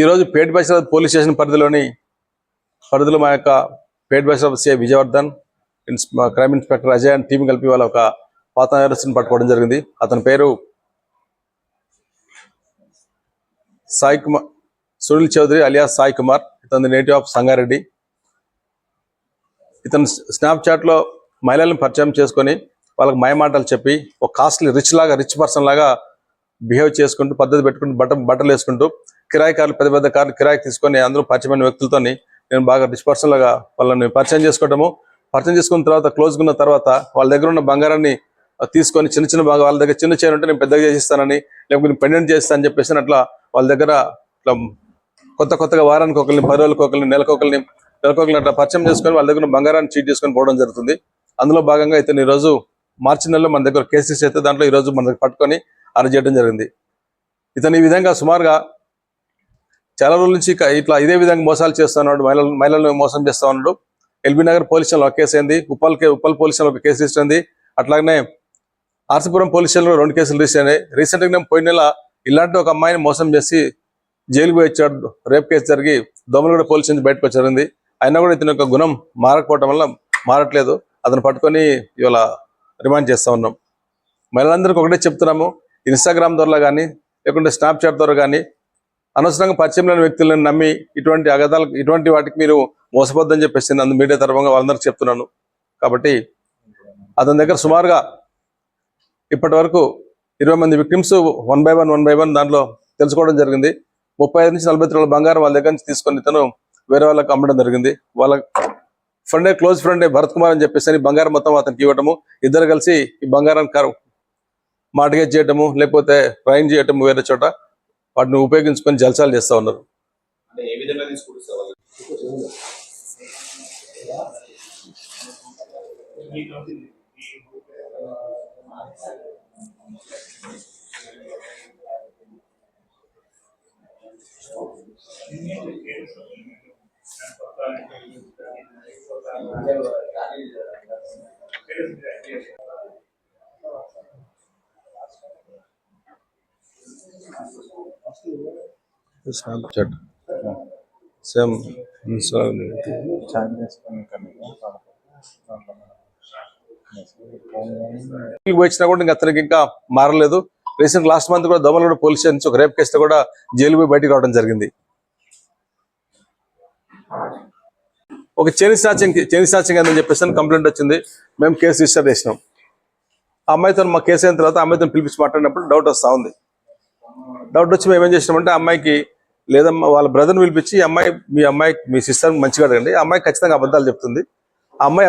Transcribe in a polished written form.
ఈరోజు పేట్ బైసరాబాద్ police station పరిధిలో మా యొక్క Pet Basheerabad CI Vijayavardhan, crime inspector Ajay and team కలిపి వాళ్ళ ఒక పాత నేరస్తుని పట్టుకోవడం జరిగింది. అతని పేరు సాయి కుమార్, సునీల్ చౌదరి అలియాస్ సాయి కుమార్. ఇతని నేటివ్ ఆఫ్ సంగారెడ్డి. ఇతను స్నాప్చాట్లో మహిళలను పరిచయం చేసుకొని వాళ్ళకి మాయమాటలు చెప్పి ఒక కాస్ట్లీ రిచ్ పర్సన్ లాగా బిహేవ్ చేసుకుంటూ పద్ధతి పెట్టుకుంటూ బట్టలు వేసుకుంటూ కిరాయి కార్లు పెద్ద పెద్ద కార్లు కిరాయికి తీసుకొని అందరూ పరిచయమైన వ్యక్తులతో నేను బాగా రిచ్ పర్సన్ లాగా వాళ్ళని పరిచయం చేసుకున్న తర్వాత క్లోజ్గా ఉన్న తర్వాత వాళ్ళ దగ్గర ఉన్న బంగారాన్ని తీసుకొని చిన్న బాగా వాళ్ళ దగ్గర చిన్న చైన్ ఉంటే నేను పెద్దగా చేసిస్తానని, లేకపోతే నేను పెండెంట్ చేస్తానని చెప్పేసి అట్లా వాళ్ళ దగ్గర ఇట్లా కొత్తగా వారానికి ఒకరిని, 10 రోజులకు ఒకరిని, నెలకొకరిని అట్లా పరిచయం చేసుకొని వాళ్ళ దగ్గర బంగారాన్ని చీట్ చేసుకొని పోవడం జరుగుతుంది. అందులో భాగంగా ఇతను ఈరోజు మార్చి నెలలో మన దగ్గర కేసెస్ అయితే దాంట్లో ఈరోజు మన దగ్గర పట్టుకొని అరెస్ట్ చేయడం జరిగింది. ఇతను ఈ విధంగా సుమారుగా చాలా రోజుల నుంచి ఇట్లా ఇదే విధంగా మోసాలు చేస్తున్నాడు, మహిళలను మోసం చేస్తా ఉన్నాడు. ఎల్బీ నగర్ పోలీస్ స్టేషన్లో ఒక కేసు అయింది, ఉప్పల్ పోలీస్ స్టేషన్లో ఒక కేసు రిజిస్టర్ అయింది. అట్లాగనే ఆర్సీపురం పోలీస్ స్టేషన్లో 2 కేసులు రిజిస్టర్ అయినాయి. రీసెంట్గా పోయిన నెల ఇలాంటి ఒక అమ్మాయిని మోసం చేసి జైలుకు పోయి వచ్చాడు. రేప్ కేసు జరిగి దోమలగూడ పోలీస్ స్టేషన్ బయటకు వచ్చారింది. అయినా కూడా ఇతని యొక్క గుణం మారకపోవటం వల్ల మారట్లేదు. అతను పట్టుకొని ఇవాళ రిమాండ్ చేస్తూ ఉన్నాం. మహిళలందరికీ ఒకటే చెప్తున్నాము, ఇన్స్టాగ్రామ్ ద్వారా కానీ లేకుంటే స్నాప్చాట్ ద్వారా కానీ అనవసరంగా పరిచయం లేని వ్యక్తులను నమ్మి ఇటువంటి వాటికి మీరు మోసపోద్దని చెప్పేసి అందు మీడియా తరఫున వాళ్ళందరికీ చెప్తున్నాను. కాబట్టి అతని దగ్గర సుమారుగా ఇప్పటి వరకు 20 మంది విక్టిమ్స్ 1 by 1 దాంట్లో తెలుసుకోవడం జరిగింది. 35 నుంచి 40 తులాల బంగారం వాళ్ళ దగ్గర నుంచి తీసుకొని ఇతను వేరే వాళ్ళకి అమ్మడం జరిగింది. వాళ్ళ క్లోజ్ ఫ్రెండ్ భరత్ కుమార్ అని చెప్పేసి బంగారం మొత్తం అతనికి ఇవ్వటము, ఇద్దరు కలిసి ఈ బంగారాన్ని మార్టిగేజ్ చేయటము లేకపోతే ట్రైన్ చేయటము వేరే చోట వాటిని ఉపయోగించుకొని జల్సాలు చేస్తూ ఉన్నారు. స్నాప్చాట్ సేమ్ వచ్చినా కూడా ఇంకా అతనికి ఇంకా మారలేదు. లాస్ట్ మంత్ కూడా దోమలగూడ పోలీస్ స్టేషన్ నుంచి ఒక రేప్ కేసులో కూడా జైలు పోయి బయటకు రావడం జరిగింది. ఒక చైన్ స్నాచింగ్ అని చెప్పేసి కంప్లైంట్ వచ్చింది. మేము కేసు రిజిస్టర్ చేసినాం. ఆ అమ్మాయితో మా కేసు అయిన తర్వాత అమ్మాయితో పిలిపించి మాట్లాడినప్పుడు డౌట్ వస్తూ ఉంది. డౌట్ వచ్చి మేము ఏం చేసినామంటే అమ్మాయికి లేదమ్మా వాళ్ళ బ్రదర్ని పిలిపించి మీ అమ్మాయి మీ సిస్టర్ మంచిగా అడగండి. ఆ అమ్మాయి ఖచ్చితంగా అబద్ధాలు చెప్తుంది. ఆ అమ్మాయి